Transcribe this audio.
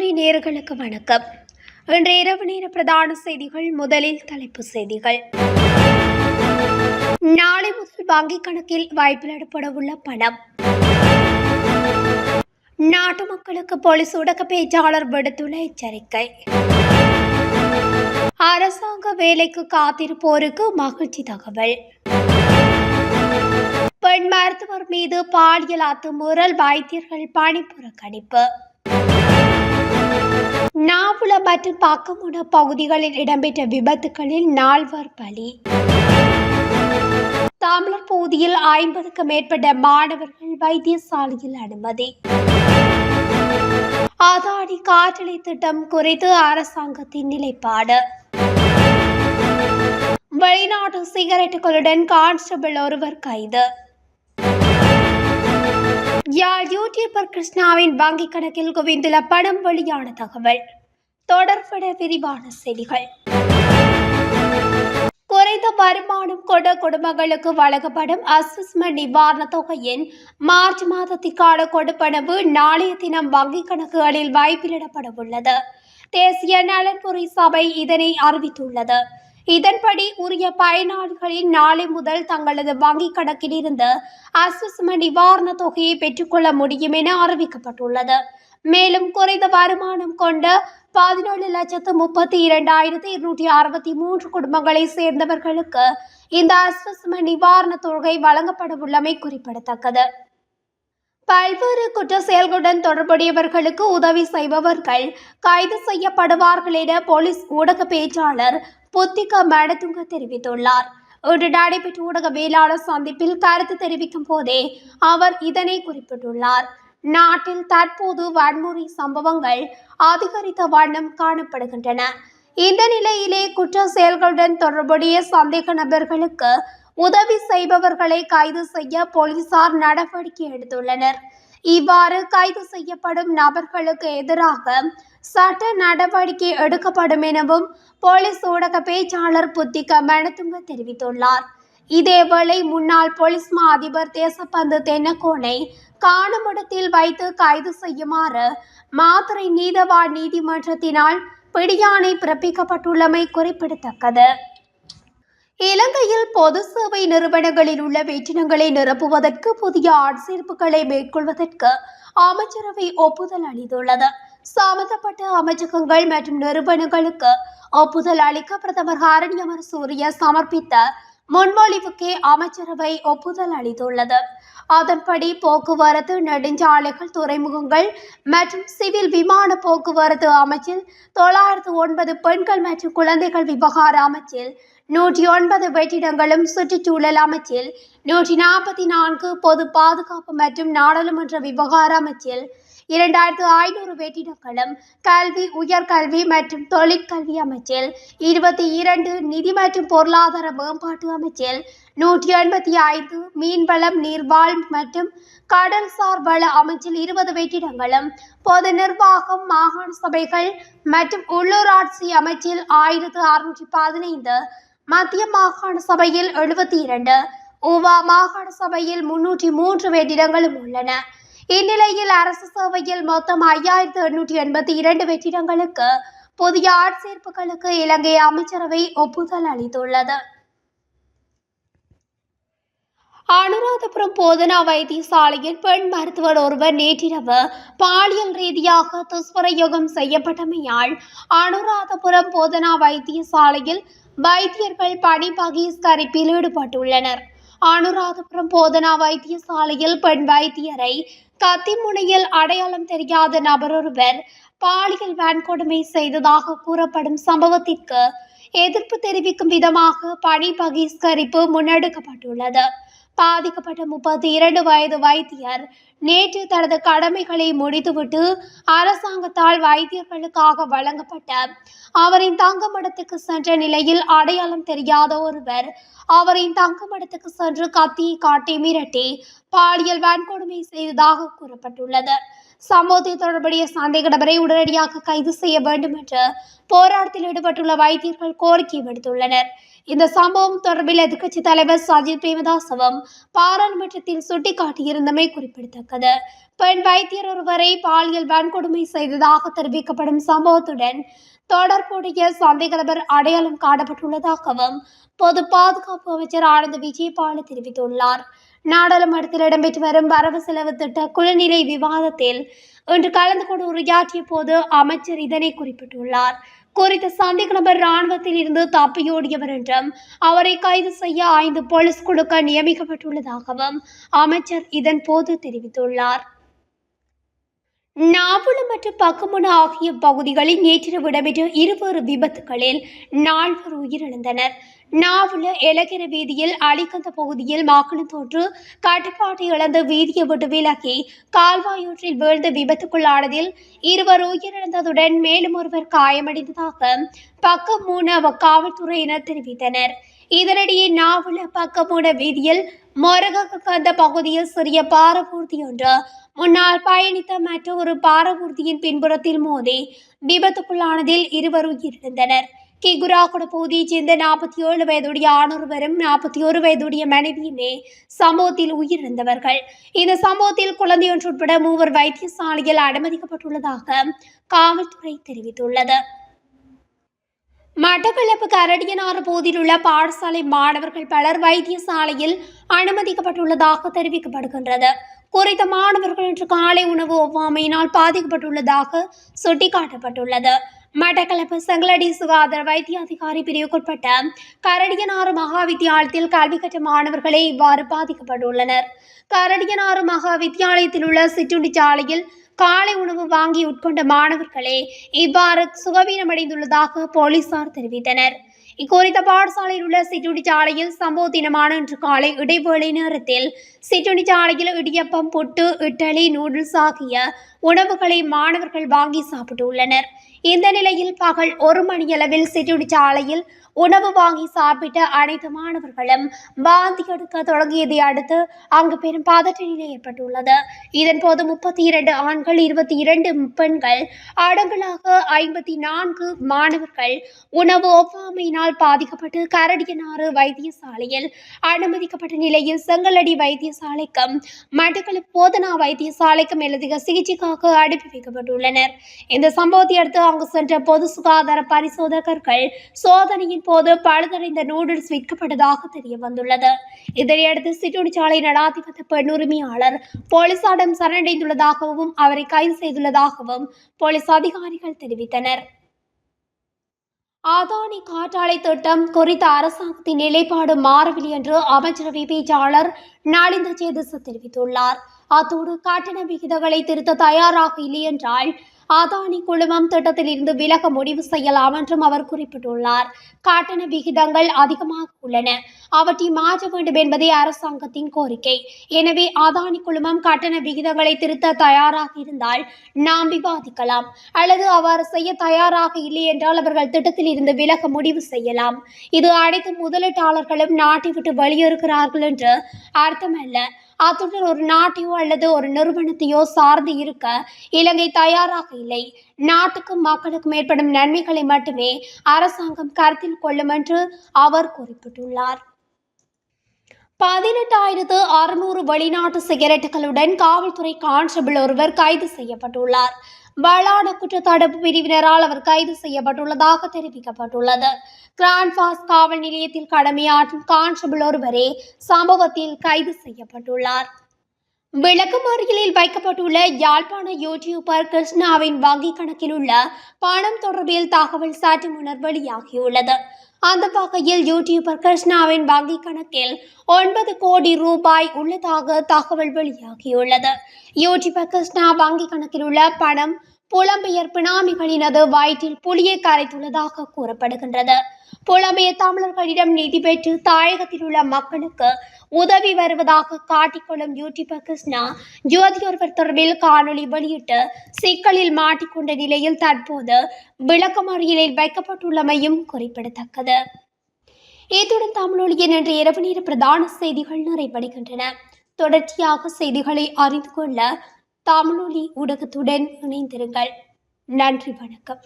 வானொலி நேயர்களுக்கு வணக்கம். இன்றைய இரவு நேர பிரதான செய்திகள். முதலில் தலைப்புச் செய்திகள். நாளை முதல் வங்கிக் கணக்கில் வைப்பிலிடப்பட உள்ள பணம். நாட்டு மக்களுக்கு போலீஸ் ஊடக பேச்சாளர் விடுத்துள்ள எச்சரிக்கை. அரசாங்க வேலைக்கு காத்திருப்போருக்கு மகிழ்ச்சி தகவல். பெண் மருத்துவர் மீது பாலியல் அத்துமீறல், வைத்தியர்கள் பணி புறக்கணிப்பு. நாவல மற்றும் பக்கமுன பகுதிகளில் இடம்பெற்ற விபத்துகளில் 4 பலி. தமிழர் பகுதியில் 50க்கும் மேற்பட்ட மாணவர்கள் வைத்தியசாலையில் அனுமதி. அதானி காற்றலை திட்டம் குறித்து அரசாங்கத்தின் நிலைப்பாடு. வெளிநாட்டு சிகரெட்டுகளுடன் கான்ஸ்டபிள் ஒருவர் கைது. யாழ் யூடியூபர் கிருஷ்ணாவின் வங்கிக் கணக்கில் குவிந்துள்ள பணம் வெளியான தகவல். தொடர்பட விரிவான செய்திகள். குறைந்த வருமானம் கொண்ட குடும்பங்களுக்கு வழங்கப்படும் அசஸ்மெண்ட் நிவாரண தொகையின் மார்ச் மாதத்திற்கான கொடுப்பனவு நாளைய தினம் வங்கிக் கணக்குகளில் வைப்பிலிடப்பட உள்ளது. தேசிய நலன்புரி சபை இதனை அறிவித்துள்ளது. இதன்படி உரிய பயனாளிகளின் நாளை முதல் தங்களது வங்கிக் கணக்கில் இருந்து அசஸ்மெண்ட் நிவாரண தொகையை பெற்றுக்கொள்ள முடியும் என அறிவிக்கப்பட்டுள்ளது. மேலும் குறைந்த வருமானம் கொண்ட 17,32,263 குடும்பங்களை சேர்ந்தவர்களுக்கு இந்த அசஸ்மெண்ட் நிவாரண தொகை வழங்கப்பட உள்ளமை குறிப்பிடத்தக்கது. பல்வேறு குற்ற செயல்களுடன் தொடர்புடையவர்களுக்கு உதவி செய்பவர்கள் கைது செய்யப்படுவார்கள் என போலீஸ் ஊடக பேச்சாளர் புத்திக மடதுங்க தெரிவித்துள்ளார். இன்று நடைபெற்ற ஊடகவியலாளர் சந்திப்பில் கருத்து தெரிவிக்கும் போதே அவர் இதனை குறிப்பிட்டுள்ளார். நாட்டில் தற்போது வன்முறை சம்பவங்கள் அதிகரித்த வண்ணம் காணப்படுகின்றன. இந்த நிலையிலே குற்ற செயல்களுடன் தொடர்புடைய சந்தேக நபர்களுக்கு உதவி செய்பவர்களை கைது செய்ய போலீசார் நடவடிக்கை எடுத்துள்ளனர். இவ்வாறு கைது செய்யப்படும் நபர்களுக்கு எதிராக சட்ட நடவடிக்கை எடுக்கப்படும் எனவும் போலீஸ் ஊடக பேச்சாளர் புத்திக மடதுங்க தெரிவித்துள்ளார். இதேவேளை முன்னாள் போலீஸ் மா அதிபர் தேசப்பந்து தென்னக்கோனை காணுமிடத்தில் வைத்து கைது செய்யுமாறு மாத்தறை நீதவான் நீதிமன்றத்தினால் பிடியாணை பிறப்பிக்கப்பட்டுள்ளமை குறிப்பிடத்தக்கது. இலங்கையில் பொது சேவை நிறுவனங்களில் உள்ள வெற்றிடங்களை நிரப்புவதற்கு புதிய ஆட்சேர்ப்புகளை மேற்கொள்வதற்கு அமைச்சரவை ஒப்புதல் அளித்துள்ளது. சம்பந்தப்பட்ட அமைச்சகங்கள் மற்றும் நிறுவனங்களுக்கு ஒப்புதல் அளிக்க பிரதமர் ஹரணி அமரசூரிய சமர்ப்பித்த முன்மொழிவுக்கே அமைச்சரவை ஒப்புதல் அளித்துள்ளது. அதன்படி போக்குவரத்து, நெடுஞ்சாலைகள், துறைமுகங்கள் மற்றும் சிவில் விமான போக்குவரத்து அமைச்சில் 909 பெண்கள் மற்றும் குழந்தைகள் விவகார அமைச்சில் 109 வெற்றிடங்களும், சுற்றுச்சூழல் அமைச்சில் 144, பொது பாதுகாப்பு மற்றும் நாடாளுமன்ற விவகார அமைச்சில் 2500 வெற்றிடங்களும், கல்வி, உயர்கல்வி மற்றும் தொழிற்கல்வி அமைச்சில் 22, நிதி மற்றும் பொருளாதார மேம்பாட்டு அமைச்சில் 185, மீன்வளம், நீர்வாழ் மற்றும் கடல்சார் வள அமைச்சில் 20 வெற்றிடங்களும், பொது நிர்வாகம், மாகாண சபைகள் மற்றும் உள்ளூராட்சி அமைச்சில் 1615, மத்திய மாகாண சபையில் 72, ஊவா மாகாண சபையில் 303 வெற்றிடங்களும் உள்ளன. இந்நிலையில் அரசு சேவையில் மொத்தம் 5882 வெற்றிடங்களுக்கு புதிய ஆட்சேர்ப்புகளுக்கு இலங்கை அமைச்சரவை ஒப்புதல் அளித்துள்ளது. அனுராதபுரம் போதனா வைத்தியசாலையில் பெண் மருத்துவர் ஒருவர் நேற்றிரவு பாலியல் ரீதியாக துஷ்பிரயோகம் செய்யப்பட்டமையால் அனுராதபுரம் போதனா வைத்தியசாலையில் வைத்தியர்கள் பணி பகிஷ்கரிப்பில் ஈடுபட்டுள்ளனர். அனுராதபுரம் போதனா வைத்தியசாலையில் பெண் வைத்தியரை கத்திமுனையில் அடையாளம் தெரியாத நபரொருவர் பாலியல் வன்கொடுமை செய்ததாக கூறப்படும் சம்பவத்திற்கு எதிர்ப்பு தெரிவிக்கும் விதமாக பணி பகிஷ்கரிப்பு முன்னெடுக்கப்பட்டுள்ளது. பாதிக்கப்பட்ட 32 வயது வைத்தியர் நேற்று தனது கடமைகளை முடித்துவிட்டு அரசாங்கத்தால் வைத்தியர்களுக்காக வழங்கப்பட்ட அவரின் தங்குமிடத்துக்கு சென்ற நிலையில் அடையாளம் தெரியாத ஒருவர் அவரின் தங்குமிடத்துக்கு சென்று கத்தியை காட்டி மிரட்டி பாலியல் வன்கொடுமை செய்ததாக கூறப்பட்டுள்ளது. சம்பவத்தில் தொடர்புடைய சந்தேக நபரை உடனடியாக கைது செய்ய வேண்டும் என்று போராட்டத்தில் ஈடுபட்டுள்ள வைத்தியர்கள் கோரிக்கை விடுத்துள்ளனர். இந்த சம்பவம் தொடர்பில் எதிர்க்கட்சி தலைவர் சஜித் பிரேமதாசவும் பாராளுமன்றத்தில் சுட்டிக்காட்டியிருந்தமை குறிப்பிடத்தக்கது. பெண் வைத்தியர் ஒருவரை பாலியல் வன்கொடுமை செய்ததாக தெரிவிக்கப்படும் சம்பவத்துடன் தொடர்புடைய சந்தேக நபர் அடையாளம் காணப்பட்டுள்ளதாகவும் பொது பாதுகாப்பு அமைச்சர் ஆனந்த் விஜயபால தெரிவித்துள்ளார். நாடாளுமன்றத்தில் இடம்பெற்று வரும் வரவு செலவு திட்ட குழுநிலை விவாதத்தில் இன்று கலந்து கொண்டு உரையாற்றிய போது அமைச்சர் இதனை குறிப்பிட்டுள்ளார். குறித்த சந்தேக நபர் இராணுவத்தில் இருந்து தப்பியோடியவர் என்றும் அவரை கைது செய்ய 5 போலீஸ் குழுக்கள் நியமிக்கப்பட்டுள்ளதாகவும் அமைச்சர் இதன் போது தெரிவித்துள்ளார். நாவல மற்றும் பக்கமுன ஆகிய பகுதிகளில் நேற்றிரவு இடம்பெற்ற இருவேறு விபத்துகளில் 4 உயிரிழந்தனர். நாவல எலகிர வீதியில் அலிகந்த பகுதியில் மாக்களத்தோற்று கட்டுப்பாட்டை இழந்து வீதியை விட்டு விலகி கால்வாயொன்றில் வீழ்ந்த விபத்துக்குள்ளானதில் 2 உயிரிழந்ததுடன் மேலும் ஒருவர் காயமடைந்ததாக பக்கமுன காவல்துறையினர் தெரிவித்தனர். இதனிடையே நாவல பக்கமுன வீதியில் மொரகந்த பகுதியில் சிறிய பாரபூர்த்தி ஒன்று முன்னால் பயணித்த மற்றொரு பாரபூர்த்தியின் பின்புறத்தில் மோதி விபத்துக்குள்ளானதில் 2 உயிரிழந்தனர். கிகுராகுட பகுதியைச் சேர்ந்த 47 வயதுடைய ஆணொருவரும் 41 வயதுடைய மனைவியுமே சம்பவத்தில் உயிரிழந்தவர்கள். இந்த சம்பவத்தில் குழந்தையொன்று உட்பட 3 வைத்தியசாலையில் அனுமதிக்கப்பட்டுள்ளதாக காவல்துறை தெரிவித்துள்ளது. மட்டக்களப்பு கரடியனாறு பகுதியில் உள்ள பாடசாலை மாணவர்கள் பலர் வைத்தியசாலையில் அனுமதிக்கப்பட்டுள்ளதாக தெரிவிக்கப்படுகின்றது. குறித்த மாணவர்கள் இன்று காலை உணவு ஒவ்வாமையினால் பாதிக்கப்பட்டுள்ளதாக சுட்டிக்காட்டப்பட்டுள்ளது. மட்டக்களப்பு செங்கலடி சுகாதார வைத்திய அதிகாரி பிரிவுக்குட்பட்ட கரடியனாறு மகா வித்தியாலயத்தில் கல்வி கற்ற மாணவர்களே இவ்வாறு பாதிக்கப்பட்டுள்ளனர். கரடியனாறு மகா வித்தியாலயத்தில் உள்ள சிற்றுண்டி சாலையில் காலை உணவு வாங்கி உட்கொண்ட மாணவர்களே இவ்வாறு சுகவீனமடைந்துள்ளதாக போலீசார் தெரிவித்தனர். இக்குறித்த பாடசாலையில் உள்ள சிற்றுண்டி சாலையில் சம்பவ தினமான இன்று காலை இடைவேளை நேரத்தில் சிற்றுண்டி சாலையில் இடியப்பம், புட்டு, இட்டலி, நூடுல்ஸ் ஆகிய உணவுகளை மாணவர்கள் வாங்கி சாப்பிட்டுள்ளனர். இந்த நிலையில் பகல் 1 மணியளவில் சிற்றுண்டி சாலையில் உணவு வாங்கி சாப்பிட்ட அனைத்து மாணவர்களும் வாந்தி எடுக்க தொடங்கியதை அடுத்து அங்கு பெரும் பதற்ற நிலை ஏற்பட்டுள்ளது. இதன்போது 32 ஆண்கள், 22 பெண்கள் அடங்கலாக 54 மாணவர்கள் உணவு ஒவ்வாமையினால் பாதிக்கப்பட்டு கரடியனாறு வைத்தியசாலையில் அனுமதிக்கப்பட்ட நிலையில் செங்கலடி வைத்தியசாலைக்கும் மட்டக்களப்பு போதனா வைத்தியசாலைக்கும் மேலதிக சிகிச்சைக்காக அனுப்பி வைக்கப்பட்டுள்ளனர். இந்த சம்பவத்தை அடுத்து அங்கு சென்ற பொது சுகாதார பரிசோதகர்கள் சோதனையின் போது பழுதடைந்த நூடுல்ஸ் விற்கப்பட்டதாக தெரிய வந்துள்ளது. இதனையடுத்து சிற்றுண்டி சாலை நடாத்தி வந்த பெண் உரிமையாளர் போலீசாரிடம் சரணடைந்துள்ளதாகவும் அவரை கைது செய்துள்ளதாகவும் போலீஸ் அதிகாரிகள் தெரிவித்தனர். அதானி காற்றாலை திட்டம் குறித்த அரசாங்கத்தின் நிலைப்பாடு மாறவில்லை என்று அமைச்சரவை பேச்சாளர் நலிந்த சேதுச தெரிவித்துள்ளார். அத்தோடு கட்டண விகிதங்களை திருத்த தயாராக இல்லை என்றால் அதானி குழுமம் திட்டத்தில் இருந்து விலக முடிவு செய்யலாம் என்றும் அவர் குறிப்பிட்டுள்ளார். கட்டண விகிதங்கள் அதிகமாக உள்ளன, அவற்றை மாற்ற வேண்டும் என்பதே அரசாங்கத்தின் கோரிக்கை. எனவே அதானி குழுமம் கட்டண விகிதங்களை திருத்த தயாராக இருந்தால் நாம் விவாதிக்கலாம், அல்லது அவ்வாறு செய்ய தயாராக இல்லை என்றால் அவர்கள் திட்டத்தில் இருந்து விலக முடிவு செய்யலாம். இது அனைத்து முதலீட்டாளர்களும் நாட்டை விட்டு வெளியேறுகிறார்கள் என்று அர்த்தமல்ல. அத்துடன் ஒரு நாட்டையோ அல்லது ஒரு நிறுவனத்தையோ சார்ந்து இருக்க இலங்கை தயாராக இல்லை. நாட்டுக்கும் மக்களுக்கும் ஏற்படும் நன்மைகளை மட்டுமே அரசாங்கம் கருத்தில் கொள்ளும் என்று அவர் குறிப்பிட்டுள்ளார். 18,600 வெளிநாட்டு சிகரெட்டுகளுடன் காவல்துறை கான்ஸ்டபிள் ஒருவர் கைது செய்யப்பட்டுள்ளார். வளாட குற்றத்தடுப்பு பிரிவினரால் அவர் கைது செய்யப்பட்டுள்ளதாக தெரிவிக்கப்பட்டுள்ளது. கிராண்ட்பாஸ் காவல் நிலையத்தில் கடமையாற்றும் கான்ஸ்டபிள் ஒருவரே சம்பவத்தில் கைது செய்யப்பட்டுள்ளார். விளக்கமறியலில் வைக்கப்பட்டுள்ள யாழ்ப்பாண யூடியூபர் கிருஷ்ணாவின் வங்கிக் கணக்கில் உள்ள பணம் தொடர்பில் தகவல் சற்று முன்னர் வெளியாகியுள்ளது. அந்த வகையில் யூடியூபர் கிருஷ்ணாவின் வங்கிக் கணக்கில் 9 கோடி ரூபாய் உள்ளதாக தகவல் வெளியாகியுள்ளது. யூடியூபர் கிருஷ்ணா வங்கிக் கணக்கில் உள்ள பணம் புலம்பெயர் பினாமிகளினது வயிற்றில் புலியை கரைத்துள்ளதாக கூறப்படுகின்றது. புலம்பெயர் தமிழர்களிடம் நிதி பெற்று தாயகத்தில் உள்ள மக்களுக்கு உதவி வருவதாக காட்டிக்கொள்ளும் யூடியூபர் கிருஷ்ணா ஜோதியொருவர் தொடர்பில் காணொலி வெளியிட்டு சிக்கலில் மாட்டிக்கொண்ட நிலையில் தற்போது விளக்கமறியலில் வைக்கப்பட்டுள்ளமையும் குறிப்பிடத்தக்கது. இத்துடன் தமிழொலியின் இன்று இரவு நேர பிரதான செய்திகள் நிறைவடைகின்றன. தொடர்ச்சியாக செய்திகளை அறிந்து கொள்ள தமிழொலி ஊடகத்துடன் இணைந்திருங்கள். நன்றி, வணக்கம்.